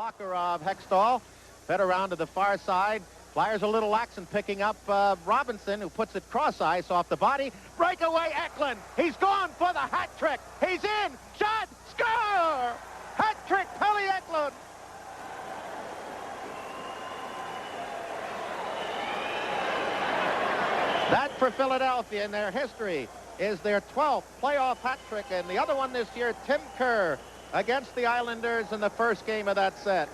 blocker of Hextall. Fed around to the far side. Flyers a little lax in picking up Robinson, who puts it cross ice off the body. Breakaway Eklund. He's gone for the hat trick. He's in. Shot. Score. Hat trick, Pelle Eklund. That for Philadelphia in their history is their 12th playoff hat trick, and the other one this year, Tim Kerr against the Islanders in the first game of that set.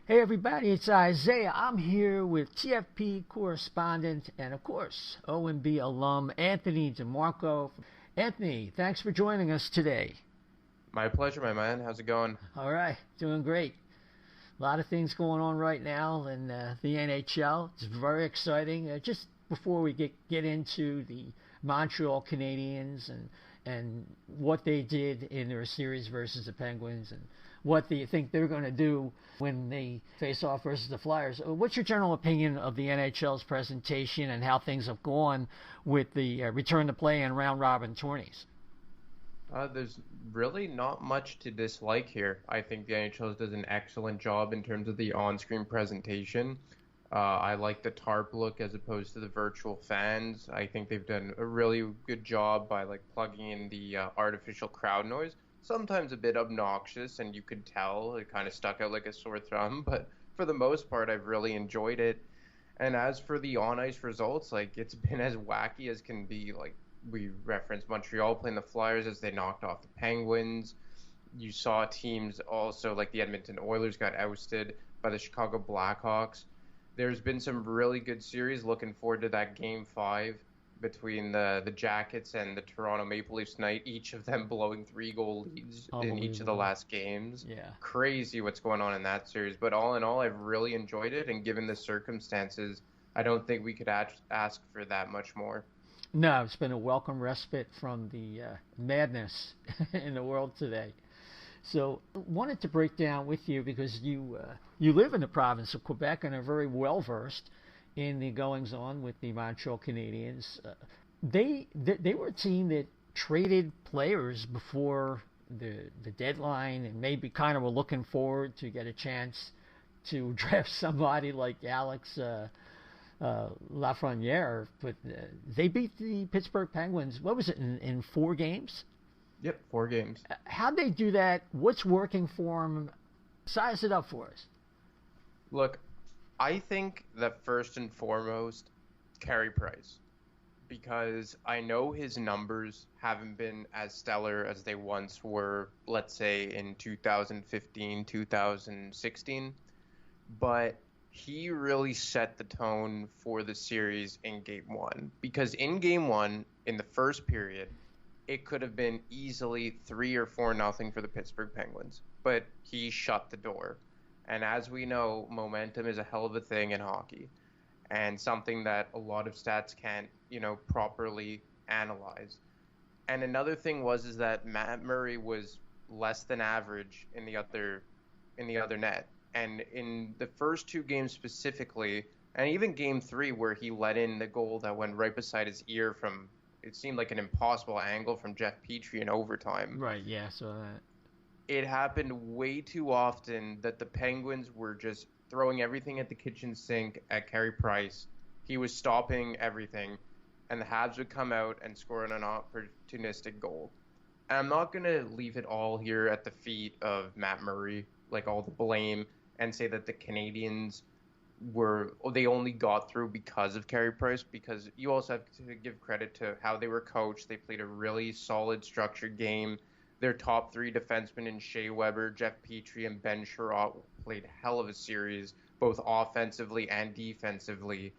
Hey everybody, it's Isaiah. I'm here with TFP correspondent and of course OMB alum Anthony DeMarco. Anthony, thanks for joining us today. My pleasure, my man. How's it going? All right, doing great. A lot of things going on right now in the NHL. It's very exciting. Just before we get into the Montreal Canadiens and what they did in their series versus the Penguins and what do you think they're going to do when they face off versus the Flyers. What's your general opinion of the NHL's presentation and how things have gone with the return to play and round-robin tourneys? There's really not much to dislike here. I think the NHL does an excellent job in terms of the on-screen presentation. I like the tarp look as opposed to the virtual fans. I think they've done a really good job by plugging in the artificial crowd noise. Sometimes a bit obnoxious, and you could tell it kind of stuck out like a sore thumb, but for the most part, I've really enjoyed it. And as for the on-ice results, it's been as wacky as can be. We referenced Montreal playing the Flyers as they knocked off the Penguins. You saw teams also like the Edmonton Oilers got ousted by the Chicago Blackhawks. There's been some really good series. Looking forward to that Game 5 between the Jackets and the Toronto Maple Leafs tonight, each of them blowing 3-goal leads in each of the last games. Yeah. Crazy what's going on in that series. But all in all, I've really enjoyed it, and given the circumstances, I don't think we could ask for that much more. No, it's been a welcome respite from the madness in the world today. So I wanted to break down with you because you live in the province of Quebec and are very well versed in the goings-on with the Montreal Canadiens. They were a team that traded players before the deadline and maybe kind of were looking forward to get a chance to draft somebody like Alex Lafreniere. But they beat the Pittsburgh Penguins, what was it, in 4 games? Yep, 4 games. How'd they do that? What's working for them? Size it up for us. Look, I think that first and foremost, Carey Price, because I know his numbers haven't been as stellar as they once were, let's say in 2015, 2016, but he really set the tone for the series in Game 1, because in Game 1, in the first period, it could have been easily 3 or 4-0 for the Pittsburgh Penguins, but he shut the door. And as we know, momentum is a hell of a thing in hockey and something that a lot of stats can't, properly analyze. And another thing is that Matt Murray was less than average in the other net. And in the first 2 games specifically, and even Game 3 where he let in the goal that went right beside his ear from, it seemed like an impossible angle from Jeff Petrie in overtime. Right, yeah, so that. It happened way too often that the Penguins were just throwing everything at the kitchen sink at Carey Price. He was stopping everything, and the Habs would come out and score an opportunistic goal. And I'm not going to leave it all here at the feet of Matt Murray, all the blame, and say that the Canadiens they only got through because of Carey Price, because you also have to give credit to how they were coached. They played a really solid, structured game. Their top 3 defensemen in Shea Weber, Jeff Petrie, and Ben Sherratt played hell of a series, both offensively and defensively.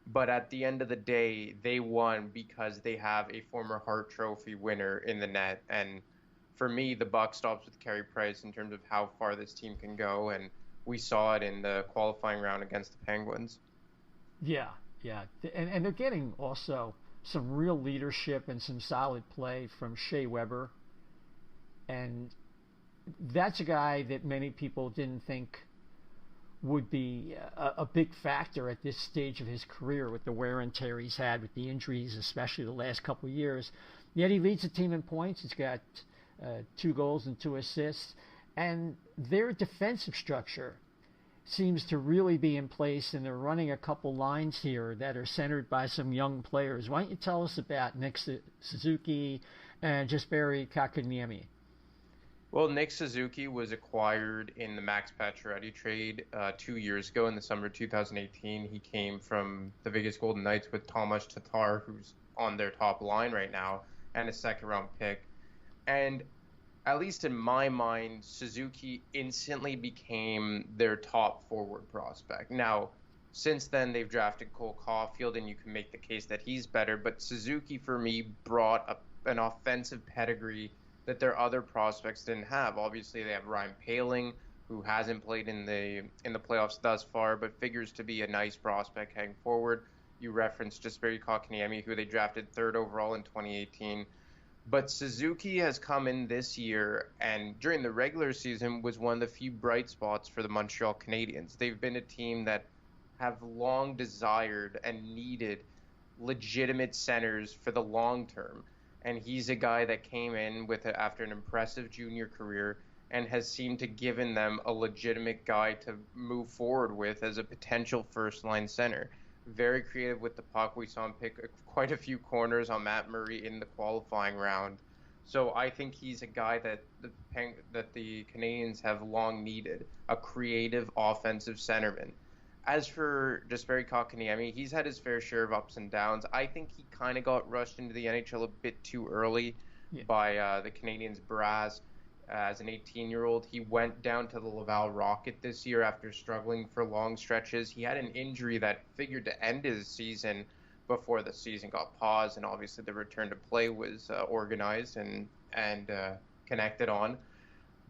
But at the end of the day, they won because they have a former Hart Trophy winner in the net. And for me, the buck stops with Carey Price in terms of how far this team can go. And we saw it in the qualifying round against the Penguins. Yeah, yeah, and they're getting also some real leadership and some solid play from Shea Weber, and that's a guy that many people didn't think would be a big factor at this stage of his career with the wear and tear he's had with the injuries, especially the last couple of years. Yet he leads the team in points. He's got 2 goals and 2 assists, and their defensive structure seems to really be in place, and they're running a couple lines here that are centered by some young players. Why don't you tell us about Nick Suzuki and Jesperi Kotkaniemi? Well, Nick Suzuki was acquired in the Max Pacioretty trade 2 years ago in the summer of 2018. He came from the Vegas Golden Knights with Tomas Tatar, who's on their top line right now, and a second-round pick. And at least in my mind, Suzuki instantly became their top forward prospect. Now, since then, they've drafted Cole Caulfield, and you can make the case that he's better. But Suzuki, for me, brought an offensive pedigree that their other prospects didn't have. Obviously, they have Ryan Poehling, who hasn't played in the playoffs thus far, but figures to be a nice prospect heading forward. You referenced Jesperi Kotkaniemi, who they drafted 3rd overall in 2018. But Suzuki has come in this year, and during the regular season was one of the few bright spots for the Montreal Canadiens. They've been a team that have long desired and needed legitimate centers for the long term. And he's a guy that came in after an impressive junior career and has seemed to given them a legitimate guy to move forward with as a potential first-line center. Very creative with the puck. We saw him pick quite a few corners on Matt Murray in the qualifying round. So I think he's a guy that the Canadiens have long needed, a creative offensive centerman. As for Jesperi Kotkaniemi, he's had his fair share of ups and downs. I think he kind of got rushed into the NHL a bit too early by the Canadiens brass. As an 18-year-old, he went down to the Laval Rocket this year after struggling for long stretches. He had an injury that figured to end his season before the season got paused, and obviously the return to play was organized and connected on.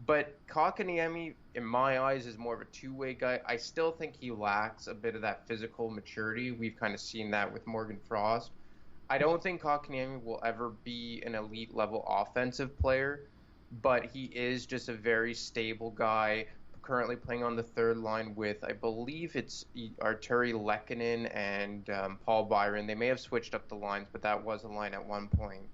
But Kotkaniemi, in my eyes, is more of a two-way guy. I still think he lacks a bit of that physical maturity. We've kind of seen that with Morgan Frost. I don't think Kotkaniemi will ever be an elite-level offensive player, but he is just a very stable guy, currently playing on the 3rd line with, I believe it's Arturi Lehkonen and Paul Byron. They may have switched up the lines, but that was a line at one point.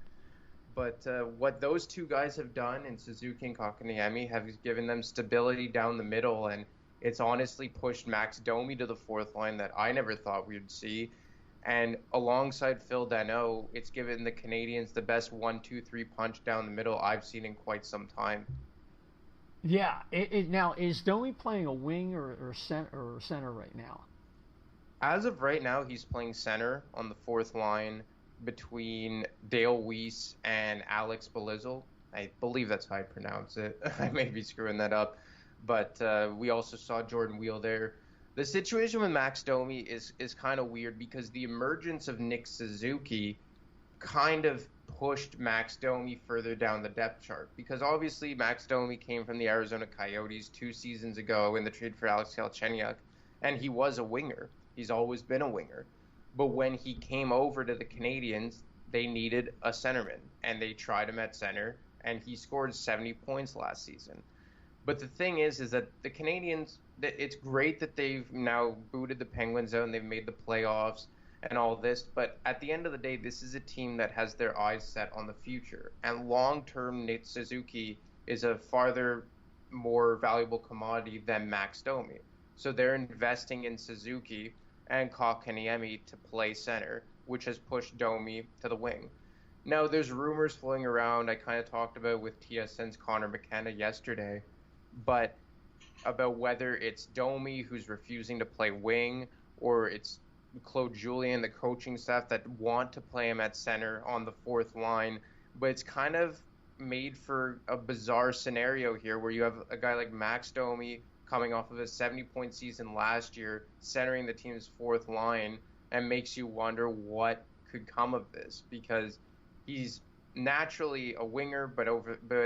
But what those two guys have done in Suzuki and Kotkaniemi have given them stability down the middle, and it's honestly pushed Max Domi to the 4th line that I never thought we'd see. And alongside Phil Danault, it's given the Canadiens the best 1-2-3 punch down the middle I've seen in quite some time. Yeah. Now, is Domi playing a wing or center right now? As of right now, he's playing center on the 4th line between Dale Weiss and Alex Belizal. I believe that's how I pronounce it. I may be screwing that up. But we also saw Jordan Wheel there. The situation with Max Domi is kind of weird because the emergence of Nick Suzuki kind of pushed Max Domi further down the depth chart, because obviously Max Domi came from the Arizona Coyotes 2 seasons ago in the trade for Alex Galchenyuk, and he was a winger. He's always been a winger. But when he came over to the Canadiens, they needed a centerman, and they tried him at center, and he scored 70 points last season. But the thing is that the Canadiens, it's great that they've now booted the Penguins out and they've made the playoffs and all this, but at the end of the day, this is a team that has their eyes set on the future. And long-term, Nick Suzuki is a farther more valuable commodity than Max Domi. So they're investing in Suzuki and Kotkaniemi to play center, which has pushed Domi to the wing. Now, there's rumors floating around, I kind of talked about with TSN's Connor McKenna yesterday, but about whether it's Domi who's refusing to play wing, or it's Claude Julien, the coaching staff, that want to play him at center on the 4th line. But it's kind of made for a bizarre scenario here where you have a guy like Max Domi coming off of a 70-point season last year, centering the team's 4th line, and makes you wonder what could come of this, because he's naturally a winger, but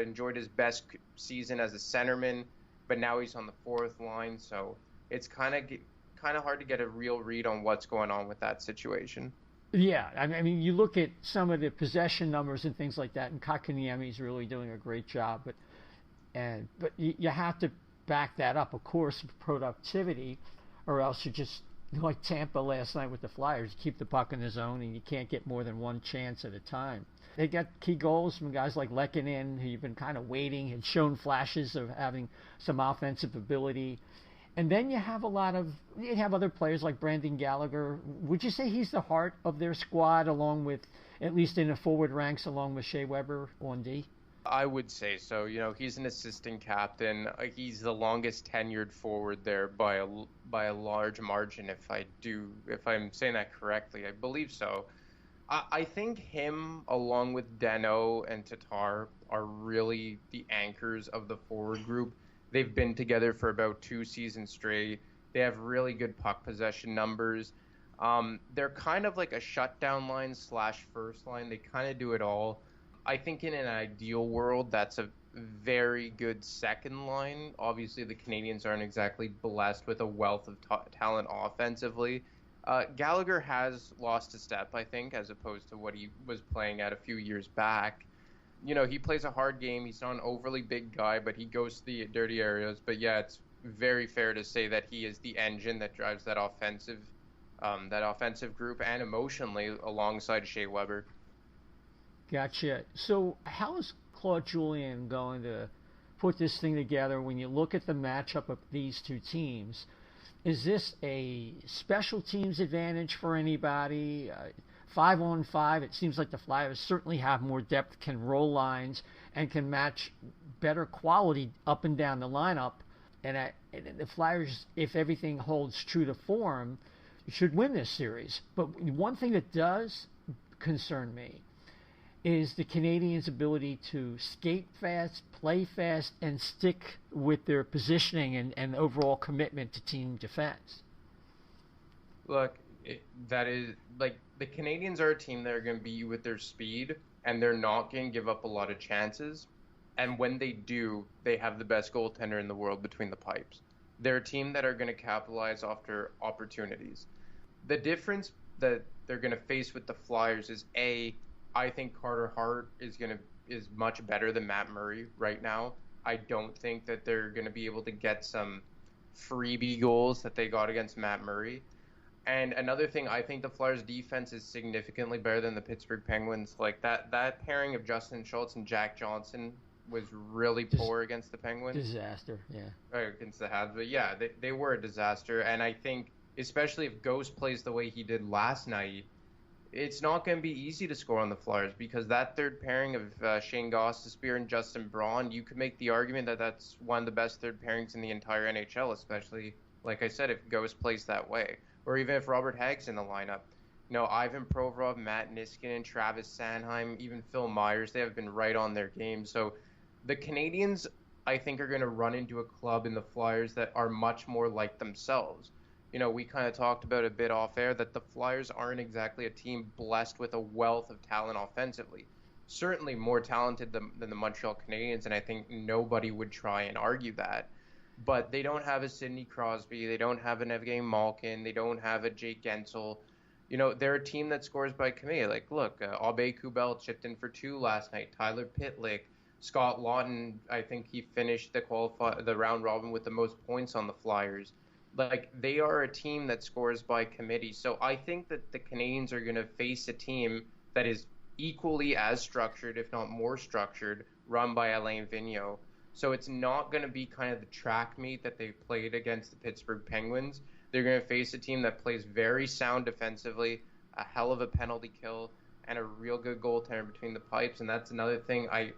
enjoyed his best season as a centerman, but now he's on the fourth line, so it's kind of hard to get a real read on what's going on with that situation. Yeah, I mean, you look at some of the possession numbers and things like that, and Kotkaniemi's really doing a great job, but you have to back that up, of course, with productivity, or else you just, like Tampa last night with the Flyers, you keep the puck in the zone and you can't get more than one chance at a time. They got key goals from guys like Lehkonen, who you've been kind of waiting, had shown flashes of having some offensive ability. And then you have other players like Brandon Gallagher. Would you say he's the heart of their squad, along with, at least in the forward ranks, along with Shea Weber on D? I would say so. He's an assistant captain. He's the longest tenured forward there by a large margin. If I'm saying that correctly, I believe so. I think him, along with Danault and Tatar, are really the anchors of the forward group. They've been together for about 2 seasons straight. They have really good puck possession numbers. They're kind of like a shutdown line / first line. They kind of do it all. I think in an ideal world, that's a very good second line. Obviously, the Canadiens aren't exactly blessed with a wealth of talent offensively. Gallagher has lost a step, I think, as opposed to what he was playing at a few years back. He plays a hard game. He's not an overly big guy, but he goes to the dirty areas. But yeah, it's very fair to say that he is the engine that drives that offensive group, and emotionally alongside Shea Weber. Gotcha. So how is Claude Julien going to put this thing together when you look at the matchup of these two teams? Is this a special teams advantage for anybody? 5-on-5, it seems like the Flyers certainly have more depth, can roll lines, and can match better quality up and down the lineup. And the Flyers, if everything holds true to form, should win this series. But one thing that does concern me is the Canadiens' ability to skate fast, play fast, and stick with their positioning and overall commitment to team defense. Look, that is, like, the Canadiens are a team that are going to beat you with their speed, and they're not going to give up a lot of chances. And when they do, they have the best goaltender in the world between the pipes. They're a team that are going to capitalize after opportunities. The difference that they're going to face with the Flyers is, I think Carter Hart is much better than Matt Murray right now. I don't think that they're going to be able to get some freebie goals that they got against Matt Murray. And another thing, I think the Flyers' defense is significantly better than the Pittsburgh Penguins. Like that pairing of Justin Schultz and Jack Johnson was really poor against the Penguins. Disaster, yeah. Against the Habs, but yeah, they were a disaster. And I think, especially if Ghost plays the way he did last night, it's not going to be easy to score on the Flyers, because that third pairing of Shane Gostisbehere and Justin Braun, you could make the argument that that's one of the best third pairings in the entire NHL, especially, like I said, if Ghost plays that way. Or even if Robert Hagg's in the lineup. Ivan Provorov, Matt Niskanen, Travis Sanheim, even Phil Myers, they have been right on their game. So the Canadiens, I think, are going to run into a club in the Flyers that are much more like themselves. We kind of talked about a bit off air that the Flyers aren't exactly a team blessed with a wealth of talent offensively. Certainly more talented than the Montreal Canadiens, and I think nobody would try and argue that. But they don't have a Sidney Crosby. They don't have an Evgeny Malkin. They don't have a Jake Gensel. They're a team that scores by committee. Like, look, Abe Kubel chipped in for 2 last night. Tyler Pitlick, Scott Lawton, I think he finished the round robin with the most points on the Flyers. Like, they are a team that scores by committee. So I think that the Canadiens are going to face a team that is equally as structured, if not more structured, run by Alain Vigneault. So it's not going to be kind of the track meet that they played against the Pittsburgh Penguins. They're going to face a team that plays very sound defensively, a hell of a penalty kill, and a real good goaltender between the pipes. And that's another thing I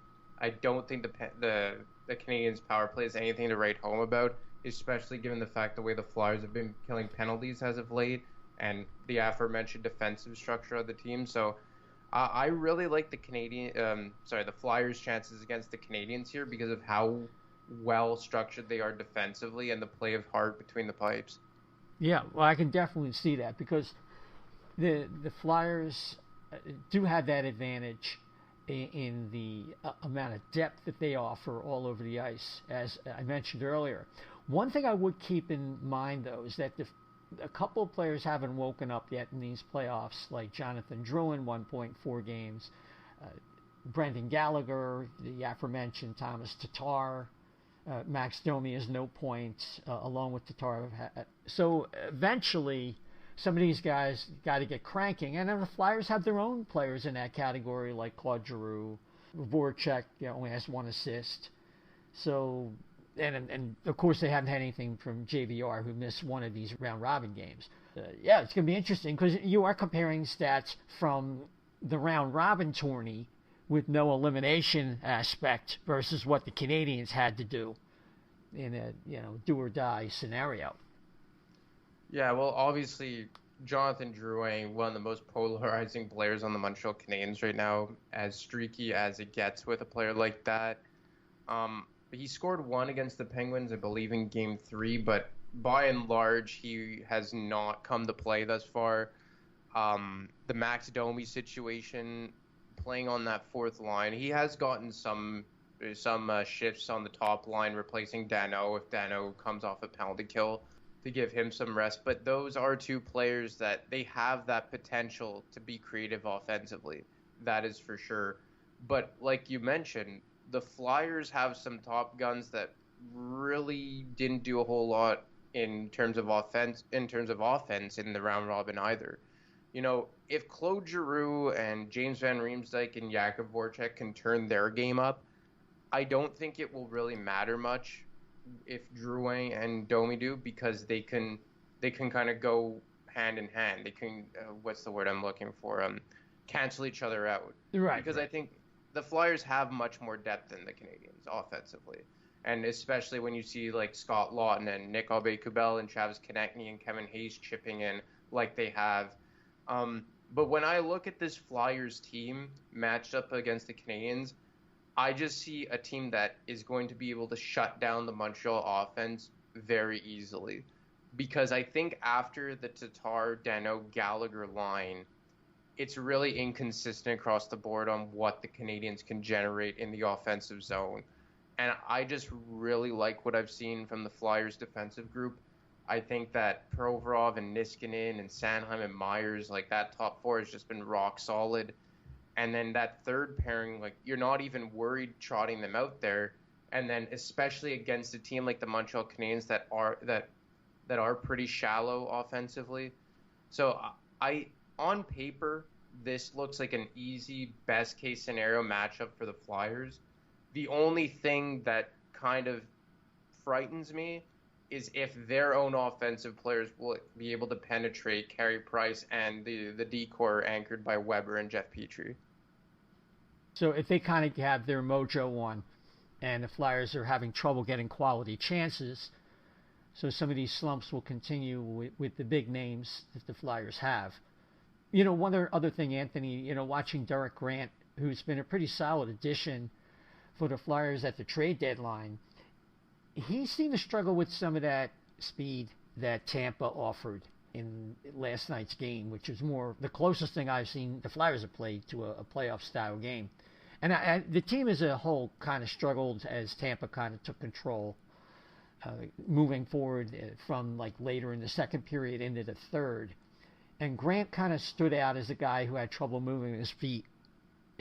don't think the Canadiens' power play is anything to write home about, especially given the fact the way the Flyers have been killing penalties as of late and the aforementioned defensive structure of the team. So I really like the Flyers' chances against the Canadiens here because of how well structured they are defensively and the play of Hart between the pipes. Yeah, well, I can definitely see that because the Flyers do have that advantage in the amount of depth that they offer all over the ice, as I mentioned earlier. One thing I would keep in mind, though, is that a couple of players haven't woken up yet in these playoffs, like Jonathan Drouin, 1.4 games, Brendan Gallagher, the aforementioned Thomas Tatar, Max Domi has no points, along with Tatar. So eventually, some of these guys got to get cranking. And then the Flyers have their own players in that category, like Claude Giroux. Voracek only has 1 assist. So, and of course, they haven't had anything from JVR, who missed one of these round-robin games. Yeah, it's going to be interesting because you are comparing stats from the round-robin tourney with no elimination aspect versus what the Canadiens had to do in a do-or-die scenario. Yeah, well, obviously, Jonathan Drouin, one of the most polarizing players on the Montreal Canadiens right now, as streaky as it gets with a player like that. He scored 1 against the Penguins, I believe, in Game 3, but by and large, he has not come to play thus far. The Max Domi situation, playing on that fourth line, he has gotten some shifts on the top line, replacing Danault if Danault comes off a penalty kill, to give him some rest. But those are 2 players that they have that potential to be creative offensively. That is for sure. But like you mentioned, the Flyers have some top guns that really didn't do a whole lot in terms of offense in the round robin either. If Claude Giroux and James Van Riemsdyk and Jakub Voracek can turn their game up, I don't think it will really matter much if Drouin and Domi do, because they can kind of go hand in hand. They can what's the word I'm looking for? Cancel each other out. Right. Because I think the Flyers have much more depth than the Canadiens offensively, and especially when you see like Scott Lawton and Nick Aube-Kubel and Travis Konechny and Kevin Hayes chipping in like they have. But when I look at this Flyers team matched up against the Canadiens, I just see a team that is going to be able to shut down the Montreal offense very easily. Because I think after the Tatar, Danault, Gallagher line, it's really inconsistent across the board on what the Canadiens can generate in the offensive zone. And I just really like what I've seen from the Flyers defensive group. I think that Provorov and Niskanen and Sanheim and Myers, like that top 4 has just been rock solid. And then that third pairing, like you're not even worried trotting them out there. And then especially against a team like the Montreal Canadiens that are pretty shallow offensively. So on paper, this looks like an easy best case scenario matchup for the Flyers. The only thing that kind of frightens me is if their own offensive players will be able to penetrate Carey Price and the D-core anchored by Weber and Jeff Petrie. So if they kind of have their mojo on, and the Flyers are having trouble getting quality chances, so some of these slumps will continue with the big names that the Flyers have. One other thing, Anthony, watching Derek Grant, who's been a pretty solid addition for the Flyers at the trade deadline, he seemed to struggle with some of that speed that Tampa offered in last night's game, which is more the closest thing I've seen the Flyers have played to a playoff-style game. And the team as a whole kind of struggled as Tampa kind of took control, moving forward from like later in the second period into the third. And Grant kind of stood out as a guy who had trouble moving his feet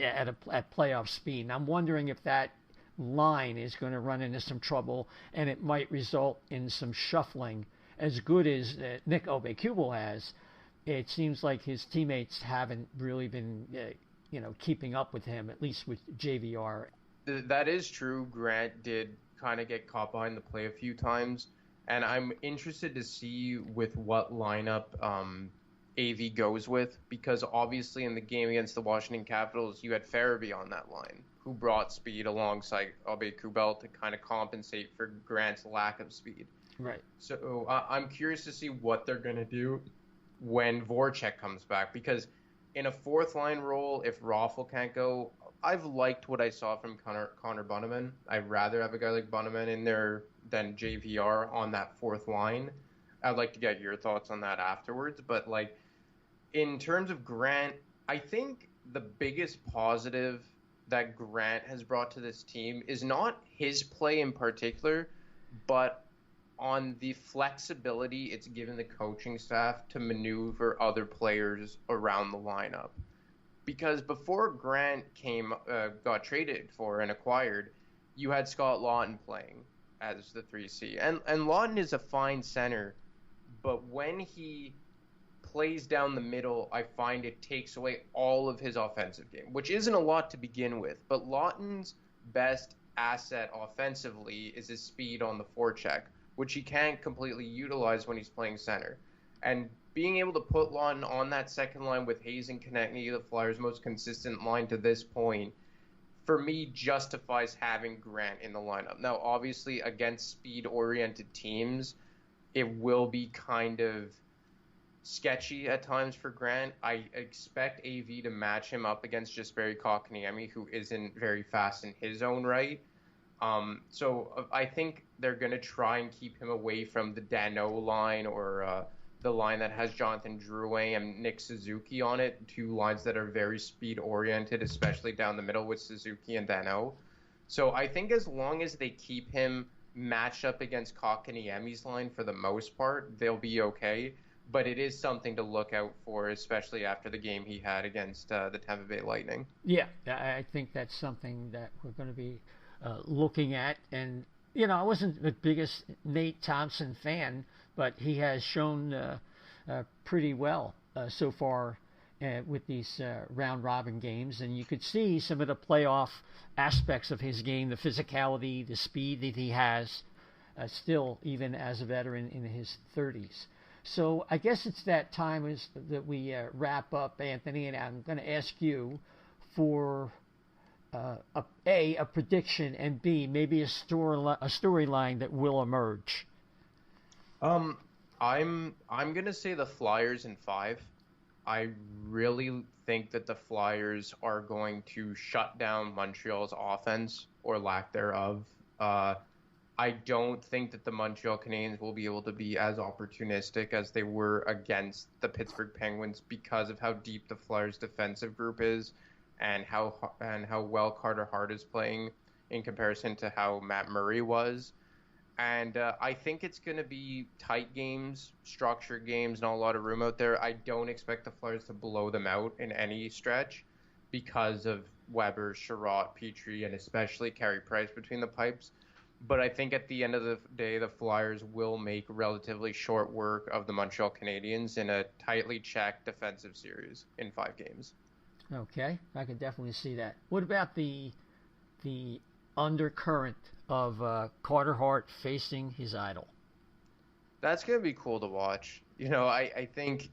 at playoff speed. And I'm wondering if that line is going to run into some trouble, and it might result in some shuffling. As good as Nick Aube-Kubel has, it seems like his teammates haven't really been, keeping up with him, at least with JVR. That is true. Grant did kind of get caught behind the play a few times, and I'm interested to see with what lineup AV goes with, because obviously in the game against the Washington Capitals, you had Farabee on that line, who brought speed alongside Aube-Kubel to kind of compensate for Grant's lack of speed. Right. So I'm curious to see what they're going to do when Voracek comes back, because in a fourth line role, if Raffl can't go, I've liked what I saw from Connor Bunnaman. I'd rather have a guy like Bunnaman in there than JVR on that fourth line. I'd like to get your thoughts on that afterwards, but like In terms of Grant, I think the biggest positive that Grant has brought to this team is not his play in particular, but on the flexibility it's given the coaching staff to maneuver other players around the lineup. Because before Grant got traded for and acquired, you had Scott Lawton playing as the 3C. And Lawton is a fine center, but when he plays down the middle, I find it takes away all of his offensive game, which isn't a lot to begin with. But Lawton's best asset offensively is his speed on the forecheck, which he can't completely utilize when he's playing center. And being able to put Lawton on that second line with Hayes and Konechny, the Flyers' most consistent line to this point, for me, justifies having Grant in the lineup. Now, obviously, against speed-oriented teams, it will be kind of sketchy at times for Grant. I expect AV to match him up against Jesperi Kotkaniemi, who isn't very fast in his own right. So I think they're going to try and keep him away from the Dano line or the line that has Jonathan Drouin and Nick Suzuki on it, two lines that are very speed-oriented, especially down the middle with Suzuki and Dano. So I think as long as they keep him matched up against Kotkaniemi's line for the most part, they'll be okay. But it is something to look out for, especially after the game he had against the Tampa Bay Lightning. Yeah, I think that's something that we're going to be looking at. And, you know, I wasn't the biggest Nate Thompson fan, but he has shown pretty well so far with these round-robin games. And you could see some of the playoff aspects of his game, the physicality, the speed that he has, still even as a veteran in his 30s. So I guess it's that time that we wrap up, Anthony, and I'm going to ask you for a prediction, and B, maybe a storyline that will emerge. I'm gonna say the Flyers in 5. I really think that the Flyers are going to shut down Montreal's offense or lack thereof. I don't think that the Montreal Canadiens will be able to be as opportunistic as they were against the Pittsburgh Penguins because of how deep the Flyers' defensive group is and how well Carter Hart is playing in comparison to how Matt Murray was. And I think it's going to be tight games, structured games, not a lot of room out there. I don't expect the Flyers to blow them out in any stretch because of Weber, Sherratt, Petrie, and especially Carey Price between the pipes. But I think at the end of the day, the Flyers will make relatively short work of the Montreal Canadiens in a tightly checked defensive series in 5 games. Okay, I can definitely see that. What about the undercurrent of Carter Hart facing his idol? That's going to be cool to watch. You know, I think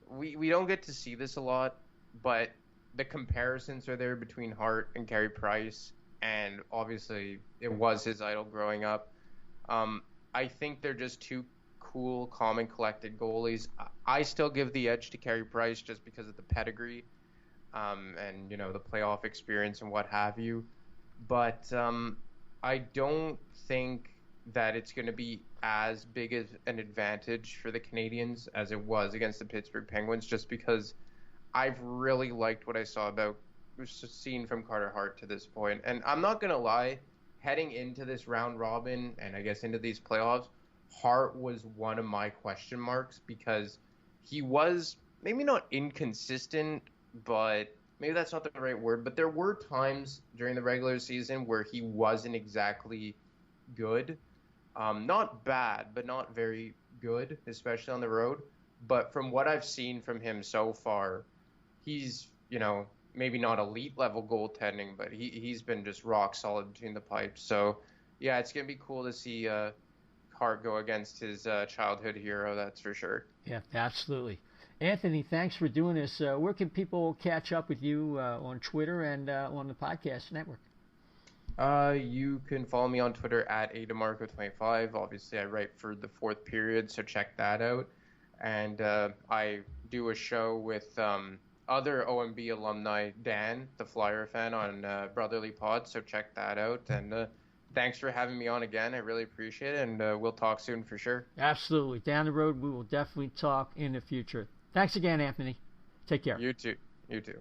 we don't get to see this a lot, but the comparisons are there between Hart and Carey Price. And obviously, it was his idol growing up. I think they're just two cool, calm, and collected goalies. I still give the edge to Carey Price just because of the pedigree and, you know, the playoff experience and what have you. But I don't think that it's going to be as big as an advantage for the Canadiens as it was against the Pittsburgh Penguins, just because I've really liked what I saw about seen from Carter Hart to this point. And I'm not going to lie, heading into this round robin and I guess into these playoffs, Hart was one of my question marks because he was maybe not inconsistent, but maybe that's not the right word, but there were times during the regular season where he wasn't exactly good. Not bad, but not very good, especially on the road. But from what I've seen from him so far, he's, you know, maybe not elite level goaltending, but he's been just rock solid between the pipes. So, yeah, it's going to be cool to see Hart go against his childhood hero, that's for sure. Yeah, absolutely. Anthony, thanks for doing this. Where can people catch up with you on Twitter and on the podcast network? You can follow me on Twitter at @ADemarco25. Obviously, I write for the Fourth Period, so check that out. And I do a show with other OMB alumni, Dan, the Flyer fan, on Brotherly Pod, so check that out. And thanks for having me on again. I really appreciate it, and we'll talk soon for sure. Absolutely. Down the road, we will definitely talk in the future. Thanks again, Anthony. Take care. You too. You too.